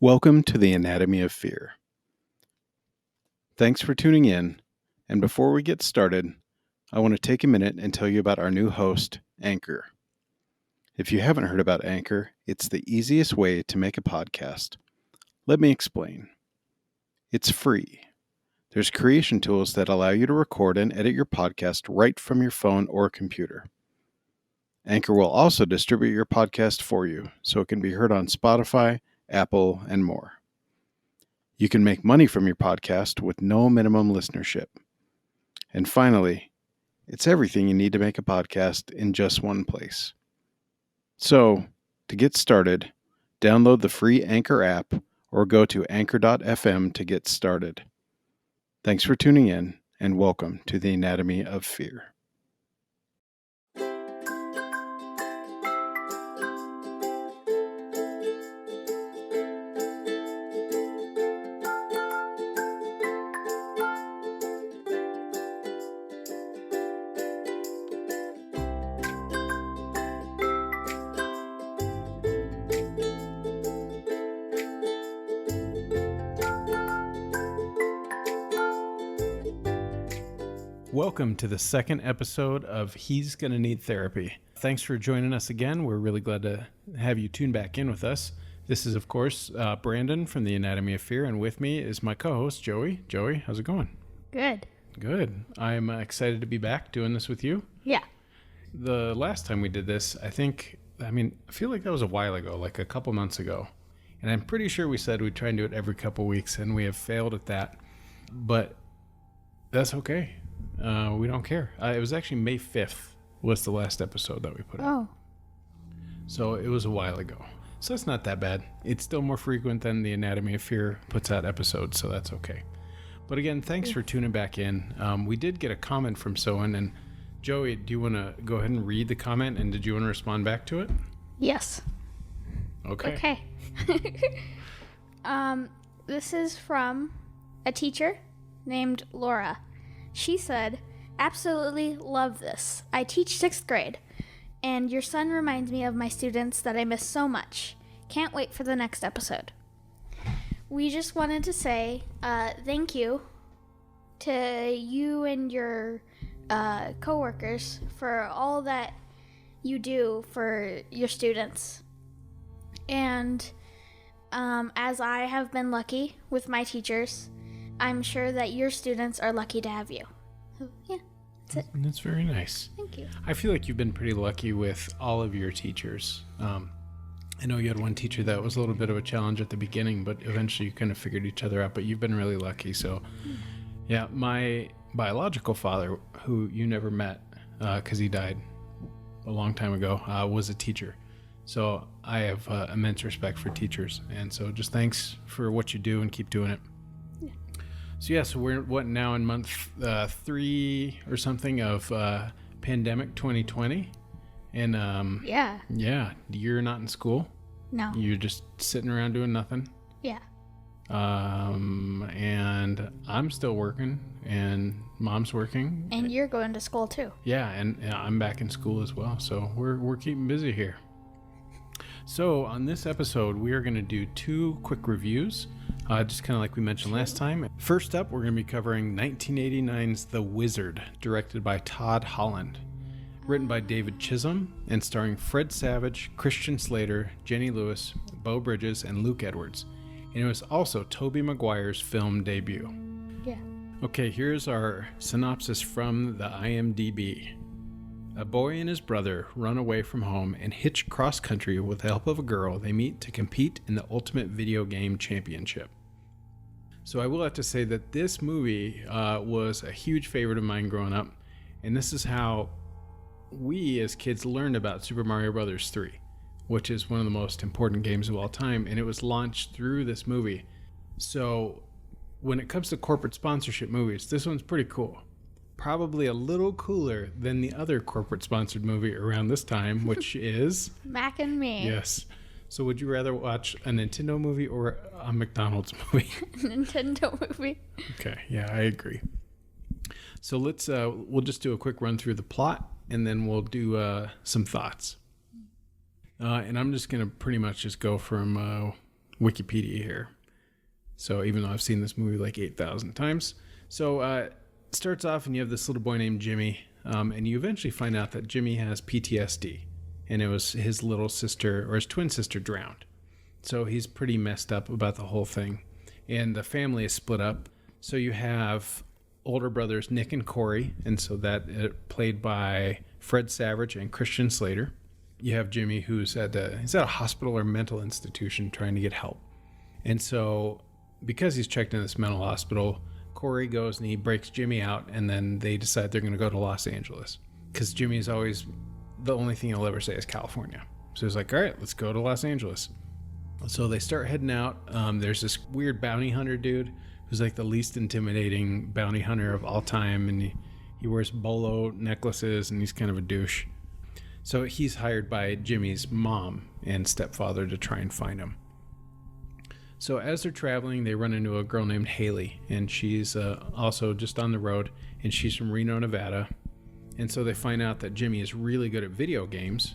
Welcome to the Anatomy of Fear. Thanks for tuning in, and before we get started, I want to take a minute and tell you about our new host, Anchor. If you haven't heard about Anchor, it's the easiest way to make a podcast. Let me explain. It's free. There's creation tools that allow you to record and edit your podcast right from your phone or computer. Anchor will also distribute your podcast for you, so it can be heard on Spotify, Apple, and more. You can make money from your podcast with no minimum listenership. And finally, it's everything you need to make a podcast in just one place. So, to get started, download the free Anchor app or go to anchor.fm to get started. Thanks for tuning in, and welcome to the Anatomy of Fear. Welcome to the second episode of He's Gonna Need Therapy. Thanks for joining us again. We're really glad to have you tune back in with us. This is, of course, Brandon from the Anatomy of Fear, and with me is my co-host, Joey. Joey, how's it going? Good. Good. I'm excited to be back doing this with you. Yeah. The last time we did this, I feel like that was a while ago, like a couple months ago. And I'm pretty sure we said we'd try and do it every couple weeks, and we have failed at that. But that's okay. We don't care. It was actually May 5th was the last episode that we put out. So it was a while ago. So it's not that bad. It's still more frequent than the Anatomy of Fear puts out episodes, so that's okay. But again, thanks for tuning back in. We did get a comment from someone, and Joey, do you want to go ahead and read the comment, and did you want to respond back to it? Yes. Okay. This is from a teacher named Laura. She said, "Absolutely love this. I teach 6th grade, and your son reminds me of my students that I miss so much. Can't wait for the next episode." We just wanted to say thank you to you and your coworkers for all that you do for your students. And as I have been lucky with my teachers, I'm sure that your students are lucky to have you. So, yeah, that's it. That's very nice. Thank you. I feel like you've been pretty lucky with all of your teachers. I know you had one teacher that was a little bit of a challenge at the beginning, but eventually you kind of figured each other out, but you've been really lucky. So, yeah, my biological father, who you never met because he died a long time ago, was a teacher. So I have immense respect for teachers. And so just thanks for what you do and keep doing it. So we're now in month 3 or something of pandemic 2020, and you're not in school. No. You're just sitting around doing nothing. Yeah. And I'm still working, and Mom's working, and you're going to school too. Yeah, and I'm back in school as well. So we're keeping busy here. So on this episode, we are going to do 2 quick reviews. Just kind of like we mentioned last time. First up, we're going to be covering 1989's The Wizard, directed by Todd Holland. Written by David Chisholm and starring Fred Savage, Christian Slater, Jenny Lewis, Beau Bridges, and Luke Edwards. And it was also Tobey Maguire's film debut. Yeah. Okay, here's our synopsis from the IMDb. A boy and his brother run away from home and hitch cross-country with the help of a girl they meet to compete in the Ultimate Video Game Championship. So I will have to say that this movie was a huge favorite of mine growing up, and this is how we as kids learned about Super Mario Bros. 3, which is one of the most important games of all time, and it was launched through this movie. So when it comes to corporate sponsorship movies, this one's pretty cool. Probably a little cooler than the other corporate sponsored movie around this time, which is Mac and Me. Yes. So would you rather watch a Nintendo movie or a McDonald's movie? Nintendo movie. Okay, yeah, I agree. So we'll just do a quick run through the plot, and then we'll do some thoughts. And I'm just going to pretty much just go from Wikipedia here. So even though I've seen this movie like 8,000 times. So it starts off and you have this little boy named Jimmy. And you eventually find out that Jimmy has PTSD. And it was his little sister or his twin sister drowned. So he's pretty messed up about the whole thing. And the family is split up. So you have older brothers Nick and Corey. And so that played by Fred Savage and Christian Slater. You have Jimmy who's he's at a hospital or mental institution trying to get help. And so because he's checked in this mental hospital, Corey goes and he breaks Jimmy out, and then they decide they're going to go to Los Angeles because Jimmy's always, the only thing he'll ever say is California. So he's like, all right, let's go to Los Angeles. So they start heading out. There's this weird bounty hunter dude who's like the least intimidating bounty hunter of all time, and he wears bolo necklaces, and he's kind of a douche. So he's hired by Jimmy's mom and stepfather to try and find him. So as they're traveling, they run into a girl named Haley, and she's also just on the road, and she's from Reno, Nevada. And so they find out that Jimmy is really good at video games,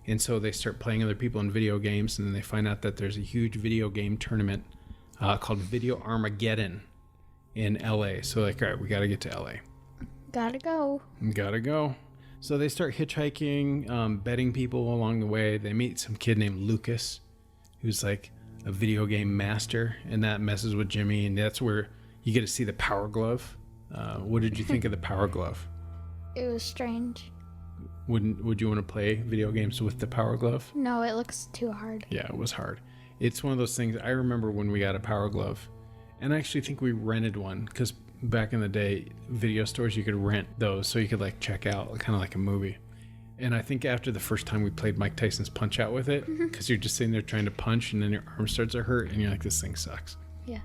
and so they start playing other people in video games, and then they find out that there's a huge video game tournament called Video Armageddon in LA. So like, all right, we got to get to LA. Gotta go. So they start hitchhiking, betting people along the way. They meet some kid named Lucas, who's like a video game master, and that messes with Jimmy, and that's where you get to see the Power Glove. What did you think of the Power Glove? It was strange. Would you want to play video games with the Power Glove? No, it looks too hard. Yeah, it was hard. It's one of those things. I remember when we got a Power Glove, and I actually think we rented one because back in the day, video stores, you could rent those so you could like check out kind of like a movie. And I think after the first time we played Mike Tyson's Punch Out with it, because you're just sitting there trying to punch and then your arm starts to hurt and you're like, this thing sucks. Yeah.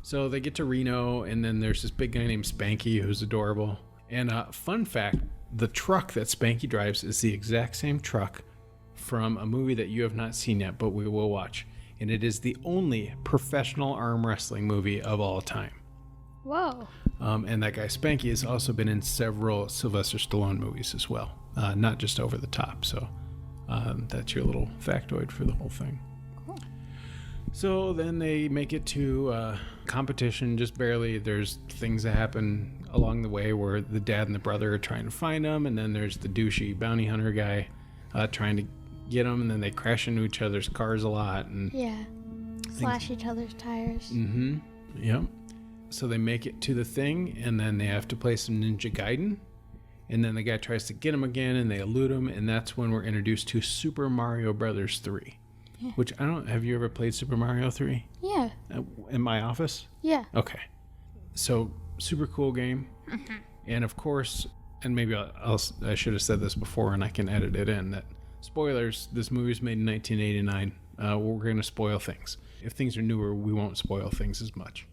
So they get to Reno, and then there's this big guy named Spanky who's adorable. And fun fact, the truck that Spanky drives is the exact same truck from a movie that you have not seen yet, but we will watch. And it is the only professional arm wrestling movie of all time. Whoa. And that guy Spanky has also been in several Sylvester Stallone movies as well. Not just Over the Top. So that's your little factoid for the whole thing. Cool. So then they make it to competition just barely. There's things that happen along the way where the dad and the brother are trying to find them. And then there's the douchey bounty hunter guy trying to get them. And then they crash into each other's cars a lot. And yeah. Slash each other's tires. Mm-hmm. Yep. So they make it to the thing, and then they have to play some Ninja Gaiden. And then the guy tries to get him again, and they elude him, and that's when we're introduced to Super Mario Brothers 3. Yeah. Which have you ever played Super Mario 3? Yeah. In my office? Yeah. Okay. So, super cool game. Mm-hmm. And of course, and maybe I should have said this before, and I can edit it in, that spoilers, this movie was made in 1989. We're going to spoil things. If things are newer, we won't spoil things as much.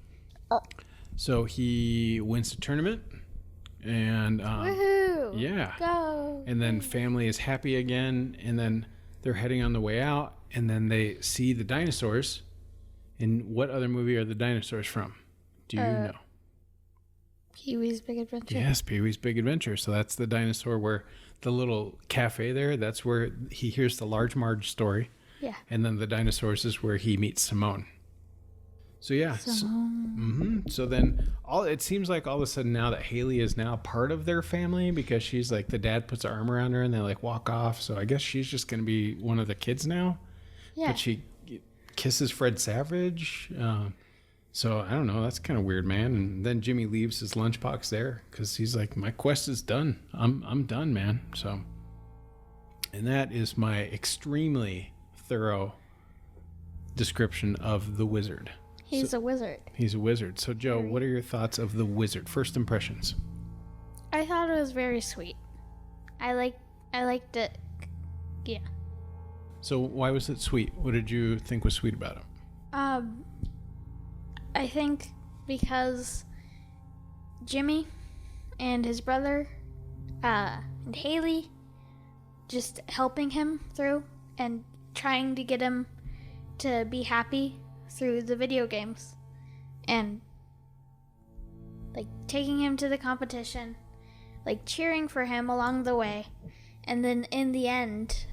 So he wins the tournament, and woohoo! Yeah, go! And then family is happy again, and then they're heading on the way out, and then they see the dinosaurs. And what other movie are the dinosaurs from? Do you know? Pee-wee's Big Adventure. Yes, Pee-wee's Big Adventure. So that's the dinosaur where the little cafe there. That's where he hears the Large Marge story. Yeah. And then the dinosaurs is where he meets Simone. So yeah, so then it seems like all of a sudden now that Haley is now part of their family because she's like the dad puts her arm around her and they like walk off. So I guess she's just going to be one of the kids now. Yeah. But she kisses Fred Savage. So I don't know. That's kind of weird, man. And then Jimmy leaves his lunchbox there because he's like, my quest is done. I'm done, man. So, and that is my extremely thorough description of the Wizard. He's a wizard. He's a wizard. So, Joe, what are your thoughts of the Wizard? First impressions. I thought it was very sweet. I liked it. Yeah. So, why was it sweet? What did you think was sweet about it? I think because Jimmy and his brother and Haley just helping him through and trying to get him to be happy through the video games and like taking him to the competition, like cheering for him along the way, and then in the end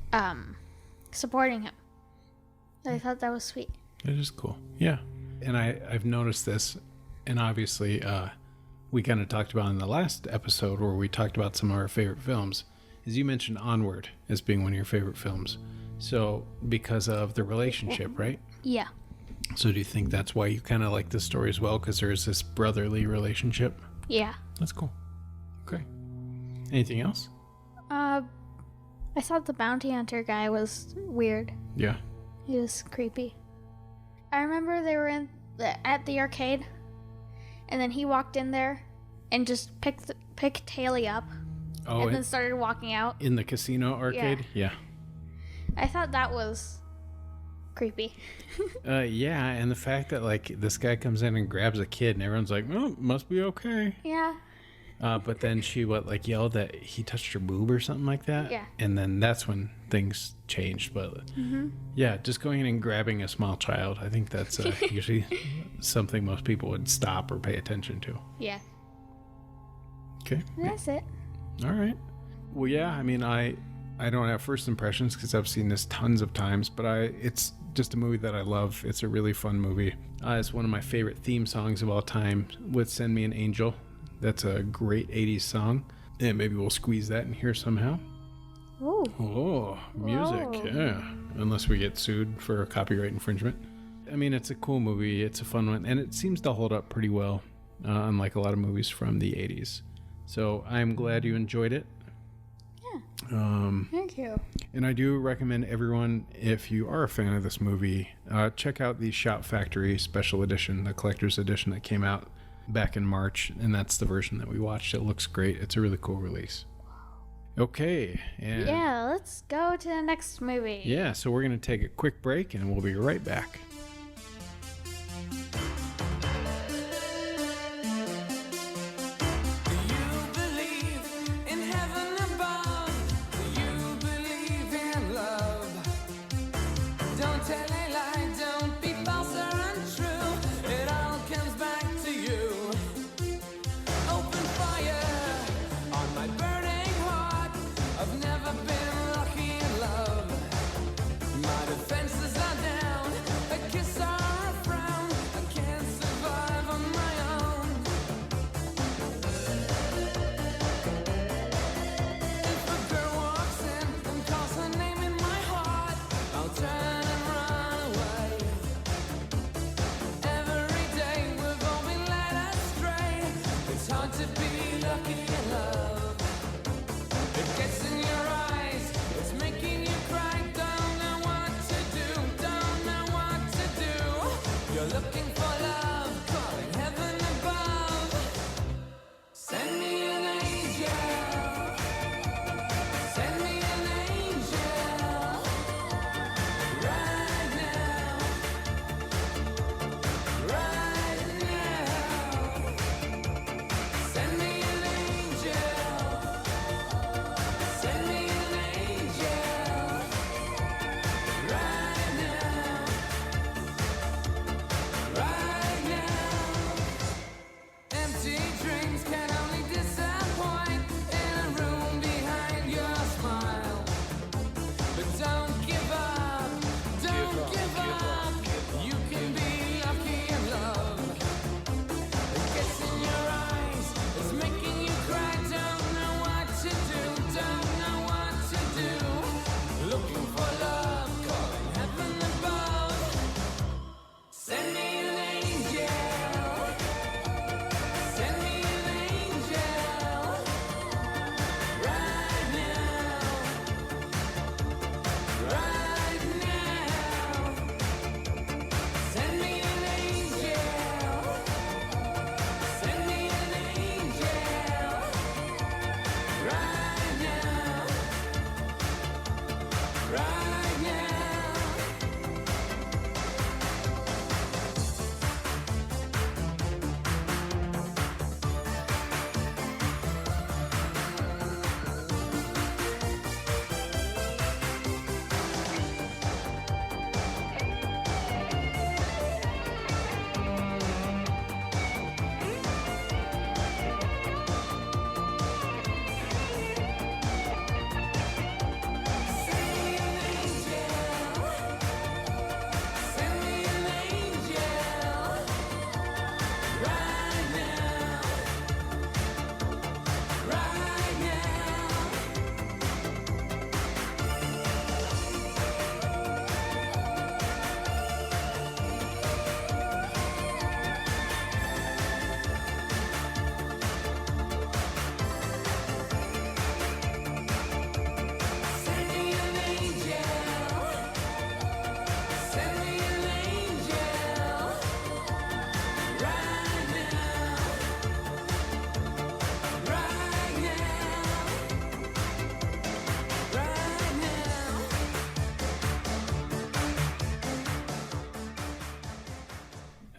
supporting him. I thought that was sweet. It is cool. Yeah. And I've noticed this, and obviously we kind of talked about in the last episode where we talked about some of our favorite films, is you mentioned Onward as being one of your favorite films. So because of the relationship, right? Yeah. So do you think that's why you kind of like this story as well? Because there's this brotherly relationship? Yeah. That's cool. Okay. Anything else? I thought the bounty hunter guy was weird. Yeah. He was creepy. I remember they were at the arcade, and then he walked in there and just picked Haley up, and then started walking out. In the casino arcade? Yeah. I thought that was creepy. Yeah, and the fact that like this guy comes in and grabs a kid and everyone's like, oh, must be okay. Yeah. But then she yelled that he touched her boob or something like that. Yeah. And then that's when things changed. But yeah, just going in and grabbing a small child, I think that's usually something most people would stop or pay attention to. Yeah. Okay. That's it. All right. Well, yeah, I mean, I don't have first impressions because I've seen this tons of times, but it's just a movie that I love. It's a really fun movie. It's one of my favorite theme songs of all time with Send Me an Angel. That's a great 80s song. And maybe we'll squeeze that in here somehow. Ooh. Oh, music. Whoa. Yeah. Unless we get sued for copyright infringement. I mean, it's a cool movie. It's a fun one. And it seems to hold up pretty well, unlike a lot of movies from the 80s. So I'm glad you enjoyed it. Thank you. And I do recommend everyone, if you are a fan of this movie, check out the Shout Factory Special Edition, the collector's edition that came out back in March, and that's the version that we watched. It looks great. It's a really cool release. Okay. And Yeah, let's go to the next movie. yeah, so we're going to take a quick break, and we'll be right back.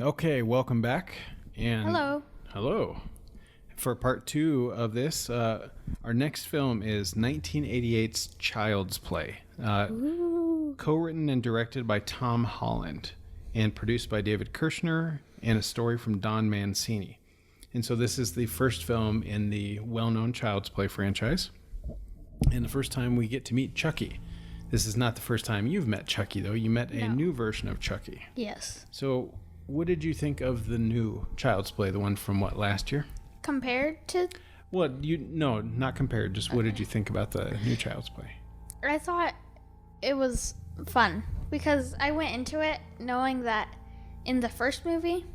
Okay, welcome back. And Hello. Hello. For part 2 of this, our next film is 1988's Child's Play, co-written and directed by Tom Holland, and produced by David Kirshner, and a story from Don Mancini. And so this is the first film in the well-known Child's Play franchise, and the first time we get to meet Chucky. This is not the first time you've met Chucky, though. You met a new version of Chucky. Yes. So what did you think of the new Child's Play, the one from last year? Compared to... No, not compared. Just what did you think about the new Child's Play? I thought it was fun because I went into it knowing that in the first movie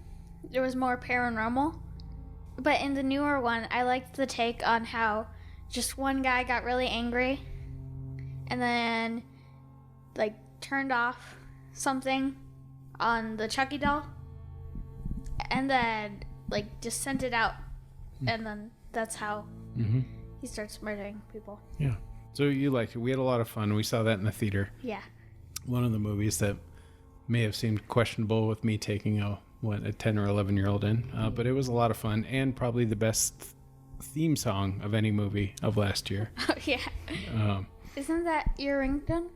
there was more paranormal, but in the newer one I liked the take on how just one guy got really angry and then turned off something on the Chucky doll and then just sent it out, and then that's how he starts murdering people. Yeah. So you liked it. We had a lot of fun. We saw that in the theater. Yeah. One of the movies that may have seemed questionable with me taking a 10 or 11-year-old in, but it was a lot of fun and probably the best theme song of any movie of last year. Oh, yeah. Isn't that your ringtone?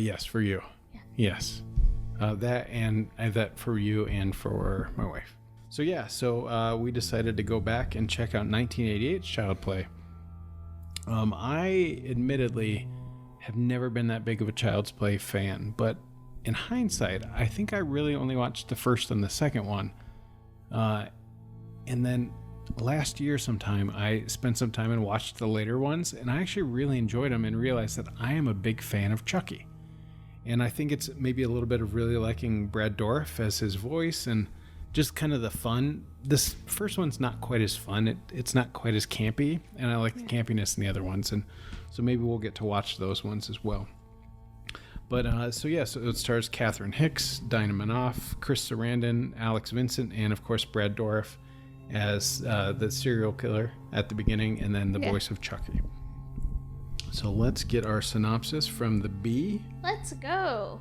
Yes, for you. Yeah. Yes. That and that for you and for my wife. So we decided to go back and check out 1988's Child Play. I admittedly have never been that big of a Child's Play fan, but in hindsight, I think I really only watched the first and the second one. And then last year sometime, I spent some time and watched the later ones, and I actually really enjoyed them and realized that I am a big fan of Chucky. And I think it's maybe a little bit of really liking Brad Dourif as his voice and just kind of the fun. This first one's not quite as fun. It's not quite as campy, and I like the campiness in the other ones, and so maybe we'll get to watch those ones as well. But so it stars Catherine Hicks, Dinah Manoff, Chris Sarandon, Alex Vincent, and of course Brad Dourif as the serial killer at the beginning, and then the voice of Chucky. So let's get our synopsis from the B. Let's go.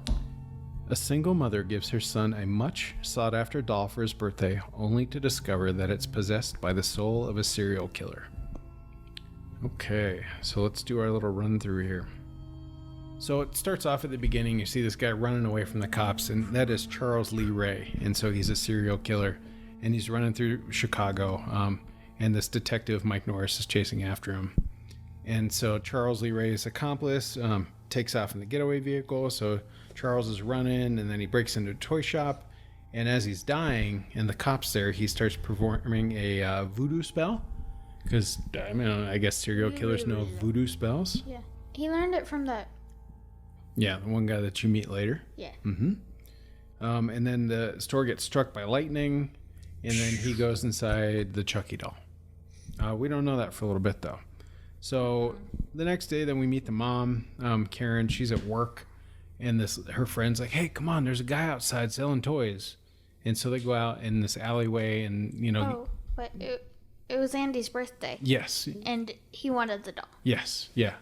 A single mother gives her son a much sought-after doll for his birthday, only to discover that it's possessed by the soul of a serial killer. Okay, so let's do our little run-through here. So it starts off at the beginning. You see this guy running away from the cops, and that is Charles Lee Ray. And so he's a serial killer, and he's running through Chicago, and this detective, Mike Norris, is chasing after him. And so Charles Lee Ray's accomplice takes off in the getaway vehicle. So Charles is running, and then he breaks into a toy shop. And as he's dying, and the cop's there, he starts performing a voodoo spell. Because, I guess serial killers know voodoo spells. Yeah. He learned it from the... Yeah, the one guy that you meet later. Yeah. Mm-hmm. And then the store gets struck by lightning, and then he goes inside the Chucky doll. We don't know that for a little bit, though. So the next day, then we meet the mom, Karen. She's at work, and her friend's like, "Hey, come on! There's a guy outside selling toys." And so they go out in this alleyway, and but it was Andy's birthday. Yes. And he wanted the doll. Yes. Yeah.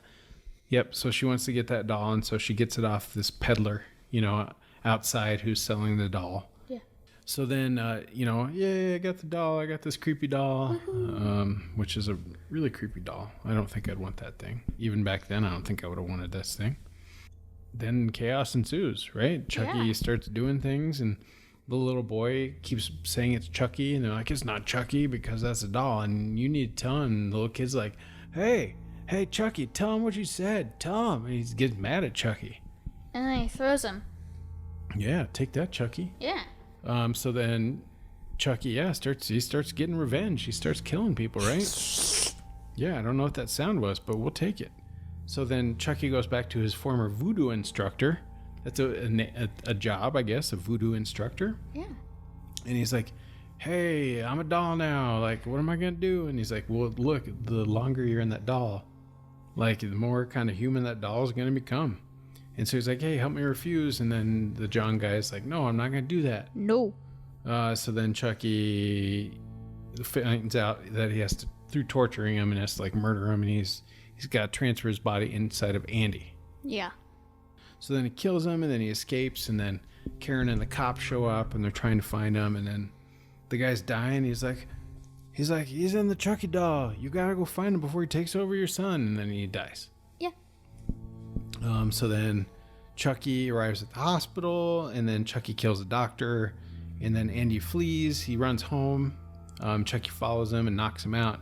Yep. So she wants to get that doll, and so she gets it off this peddler, outside who's selling the doll. Yeah. So then, I got the doll. I got this creepy doll, which is a really creepy doll. I don't think I'd want that thing. Even back then, I don't think I would have wanted this thing. Then chaos ensues, right? Chucky starts doing things, and the little boy keeps saying it's Chucky, and they're like, "It's not Chucky because that's a doll, and you need to tell him." And the little kid's like, Hey, Chucky, tell him what you said. Tell him. And he gets mad at Chucky. And then he throws him. Yeah, take that, Chucky. Yeah. So then Chucky, starts getting revenge. He starts killing people, right? Yeah, I don't know what that sound was, but we'll take it. So then Chucky goes back to his former voodoo instructor. That's a job, I guess, a voodoo instructor. Yeah. And he's like, "Hey, I'm a doll now. Like, what am I going to do?" And he's like, "Well, look, the longer you're in that doll, the more kind of human that doll is going to become." And so he's like, "Hey, help me refuse." And then the John guy is like, "No, I'm not going to do that." No. So then Chucky finds out that he has to, through torturing him, and has to murder him, and he's got to transfer his body inside of Andy. Yeah. So then he kills him, and then he escapes, and then Karen and the cops show up and they're trying to find him, and then the guy's dying. He's like, he's in the Chucky doll. You gotta go find him before he takes over your son, and then he dies. Yeah. So then Chucky arrives at the hospital, and then Chucky kills the doctor, and then Andy flees. He runs home. Chucky follows him and knocks him out.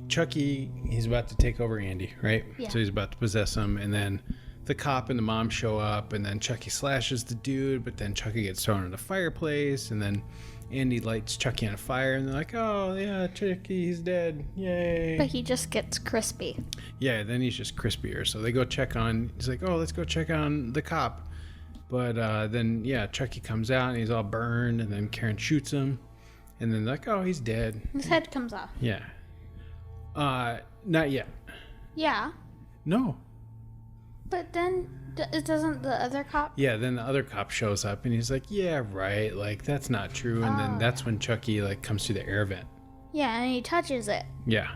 Chucky, he's about to take over Andy, right? Yeah. So he's about to possess him, and then the cop and the mom show up, and then Chucky slashes the dude, but then Chucky gets thrown in the fireplace, and then Andy lights Chucky on fire, and they're like, oh, yeah, Chucky, he's dead. Yay. But he just gets crispy. Yeah, then he's just crispier. So they go check on, he's like, oh, let's go check on the cop. But then, yeah, Chucky comes out, and he's all burned, and then Karen shoots him, and then they're like, oh, he's dead. His head comes off. Yeah. Not yet. Yeah. No. But then, it doesn't the other cop? Yeah, then the other cop shows up, and he's like, yeah, right, like, that's not true. And then that's when Chucky, like, comes through the air vent. Yeah, and he touches it. Yeah.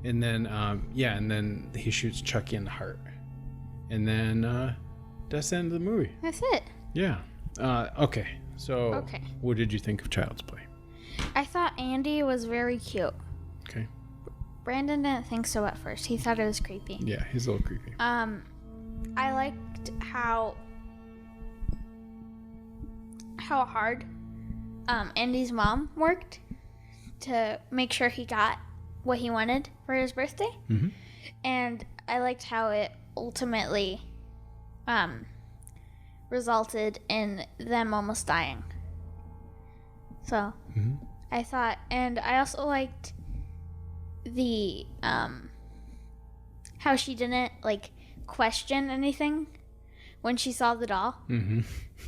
And then, and then he shoots Chucky in the heart. And then, that's the end of the movie. That's it. Yeah. Okay. So, Okay. What did you think of Child's Play? I thought Andy was very cute. Okay. Brandon didn't think so at first. He thought it was creepy. Yeah, he's a little creepy. I liked how hard Andy's mom worked to make sure he got what he wanted for his birthday. Mm-hmm. And I liked how it ultimately resulted in them almost dying. So I thought, and I also liked the how she didn't like question anything when she saw the doll. Mm-hmm.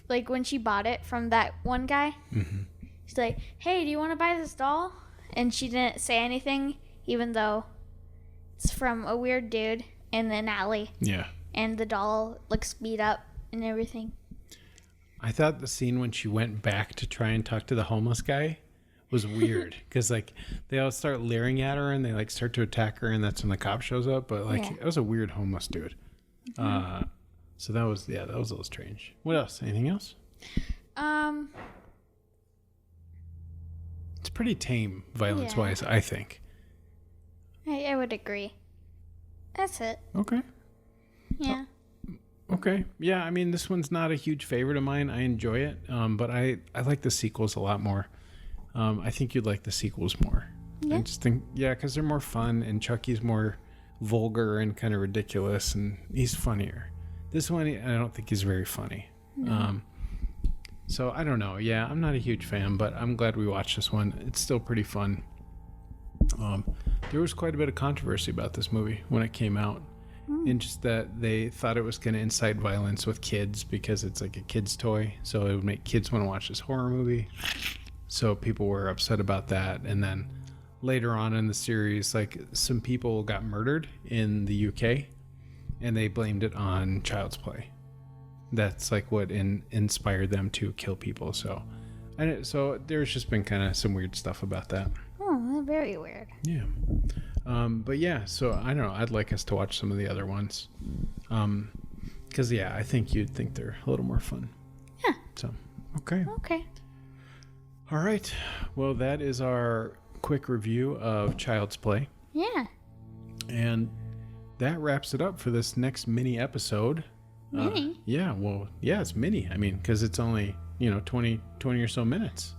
Like when she bought it from that one guy. Mm-hmm. She's like, hey, do you want to buy this doll? And she didn't say anything, even though it's from a weird dude in an alley. Yeah. And the doll looks beat up and everything. I thought the scene when she went back to try and talk to the homeless guy was weird, because like they all start leering at her and they like start to attack her, and that's when the cop shows up. But like it was a weird homeless dude. Mm-hmm. So that was a little strange. What else? Anything else? It's pretty tame violence wise, I think. I would agree. That's it. Okay. Yeah. Okay. Yeah, I mean, this one's not a huge favorite of mine. I enjoy it, but I like the sequels a lot more. I think you'd like the sequels more. Yeah. I just think, because they're more fun, and Chucky's more vulgar and kind of ridiculous, and he's funnier. This one, I don't think he's very funny. No. So I don't know. Yeah, I'm not a huge fan, but I'm glad we watched this one. It's still pretty fun. There was quite a bit of controversy about this movie when it came out. And just that they thought it was going to incite violence with kids because it's like a kid's toy. So it would make kids want to watch this horror movie. So people were upset about that. And then later on in the series, like some people got murdered in the UK and they blamed it on Child's Play. That's like what inspired them to kill people. So there's just been kind of some weird stuff about that. Oh, very weird. Yeah. But yeah, so I don't know. I'd like us to watch some of the other ones. Because, I think you'd think they're a little more fun. Yeah. So, okay. Okay. All right. Well, that is our quick review of Child's Play. Yeah. And that wraps it up for this next mini episode. Mini? It's mini. I mean, because it's only, 20 or so minutes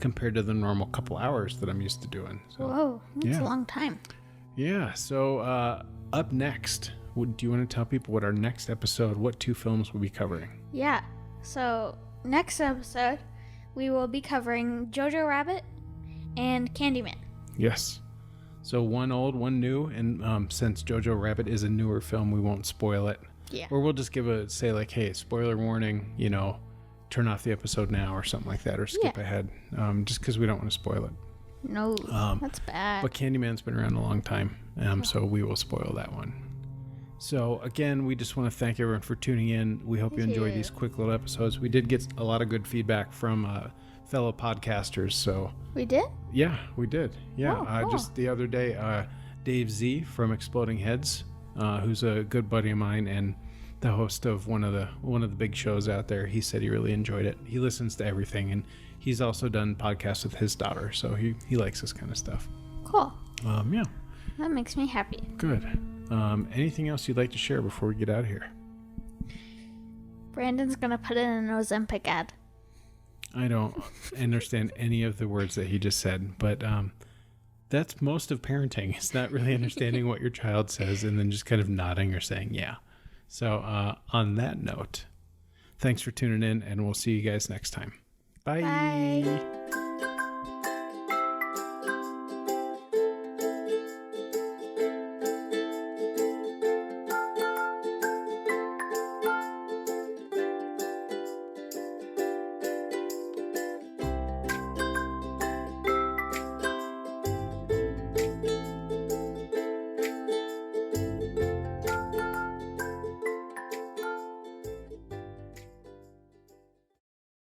compared to the normal couple hours that I'm used to doing. So, whoa, that's a long time. Yeah, so up next, do you want to tell people what our next episode, what 2 films we'll be covering? Yeah, so next episode, we will be covering Jojo Rabbit and Candyman. Yes. So one old, one new, and since Jojo Rabbit is a newer film, we won't spoil it. Yeah. Or we'll just say like, hey, spoiler warning, turn off the episode now or something like that, or skip ahead, just because we don't want to spoil it. No, that's bad. But Candyman's been around a long time, so we will spoil that one. So again, we just want to thank everyone for tuning in. We hope you enjoy these quick little episodes. We did get a lot of good feedback from fellow podcasters. So we did? Yeah, we did. Yeah, cool. Just the other day, Dave Z from Exploding Heads, who's a good buddy of mine, and the host of one of the big shows out there. He said he really enjoyed it. He listens to everything, and he's also done podcasts with his daughter, so he likes this kind of stuff. Cool. Yeah. That makes me happy. Good. Anything else you'd like to share before we get out of here? Brandon's gonna put in an Ozempic ad. I don't understand any of the words that he just said, but that's most of parenting. It's not really understanding what your child says and then just kind of nodding or saying, yeah. So on that note, thanks for tuning in, and we'll see you guys next time. Bye. Bye.